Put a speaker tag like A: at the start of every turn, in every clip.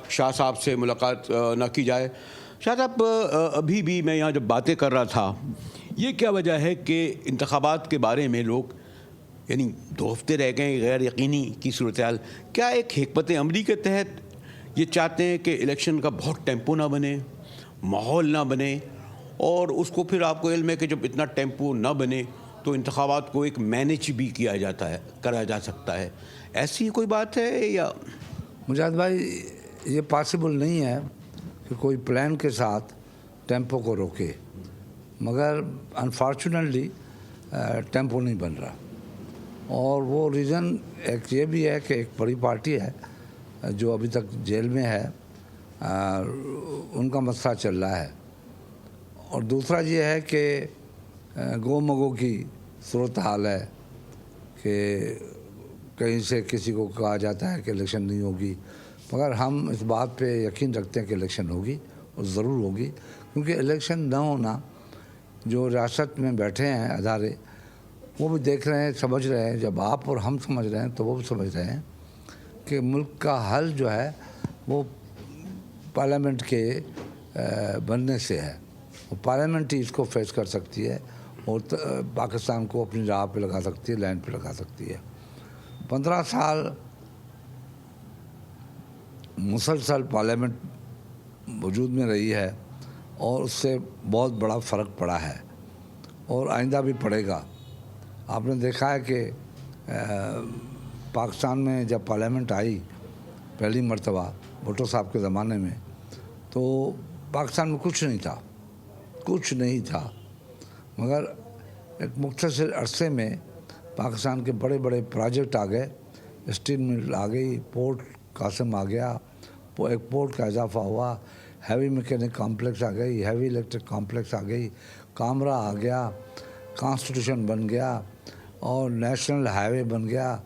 A: شاہ صاحب سے ملاقات نہ کی جائے. شاہ صاحب ابھی بھی میں یہاں جب باتیں کر رہا تھا, یہ کیا وجہ ہے کہ انتخابات کے بارے میں لوگ یعنی 2 ہفتے رہ گئے, غیر یقینی کی صورتحال, کیا ایک حکمت عملی کے تحت یہ چاہتے ہیں کہ الیکشن کا بہت ٹیمپو نہ بنے, ماحول نہ بنے, اور اس کو پھر آپ کو علم ہے کہ جب اتنا ٹیمپو نہ بنے تو انتخابات کو ایک مینیج بھی کرا جا سکتا ہے, ایسی کوئی بات ہے یا؟
B: مجاہد بھائی, یہ پاسبل نہیں ہے کہ کوئی پلان کے ساتھ ٹیمپو کو روکے, مگر انفارچونیٹلی ٹیمپو نہیں بن رہا. اور وہ ریزن ایک یہ بھی ہے کہ ایک بڑی پارٹی ہے جو ابھی تک جیل میں ہے, ان کا مسئلہ چل رہا ہے. اور دوسرا یہ ہے کہ گو مگو کی صورتحال ہے کہ کہیں سے کسی کو کہا جاتا ہے کہ الیکشن نہیں ہوگی, مگر ہم اس بات پہ یقین رکھتے ہیں کہ الیکشن ہوگی اور ضرور ہوگی, کیونکہ الیکشن نہ ہونا, جو ریاست میں بیٹھے ہیں ادارے وہ بھی دیکھ رہے ہیں, سمجھ رہے ہیں, جب آپ اور ہم سمجھ رہے ہیں تو وہ بھی سمجھ رہے ہیں کہ ملک کا حل جو ہے وہ پارلیمنٹ کے بننے سے ہے. پارلیمنٹ ہی اس کو فیس کر سکتی ہے اور پاکستان کو اپنی راہ پہ لگا سکتی ہے, لائن پہ لگا سکتی ہے. 15 سال مسلسل پارلیمنٹ وجود میں رہی ہے اور اس سے بہت بڑا فرق پڑا ہے اور آئندہ بھی پڑے گا. آپ نے دیکھا ہے کہ پاکستان میں جب پارلیمنٹ آئی پہلی مرتبہ بھٹو صاحب کے زمانے میں, تو پاکستان میں کچھ نہیں تھا, مگر ایک مختصر عرصے میں پاکستان کے بڑے بڑے پروجیکٹ آ گئے, اسٹیل مل آ گئی, پورٹ قاسم آ گیا, ایک پورٹ کا اضافہ ہوا, ہیوی میکینک کامپلیکس آ گئی, ہیوی الیکٹرک کامپلیکس آ گئی, کامرا آ گیا, کانسٹیٹیوشن بن گیا, اور نیشنل ہائی وے بن گیا,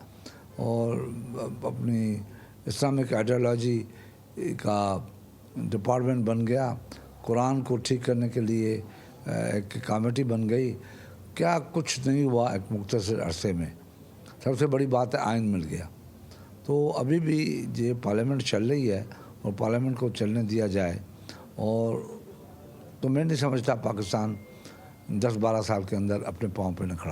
B: اور اپنی اسلامک آئیڈیالوجی کا ڈپارٹمنٹ بن گیا, قرآن کو ٹھیک کرنے کے لیے ایک کمیٹی بن گئی. کیا کچھ نہیں ہوا ایک مختصر عرصے میں. سب سے بڑی بات ہے آئین مل گیا. تو ابھی بھی یہ پارلیمنٹ چل رہی ہے اور پارلیمنٹ کو چلنے دیا جائے, اور تو میں نہیں سمجھتا پاکستان 10-12 سال کے اندر اپنے پاؤں پہ نہ کھڑا ہو.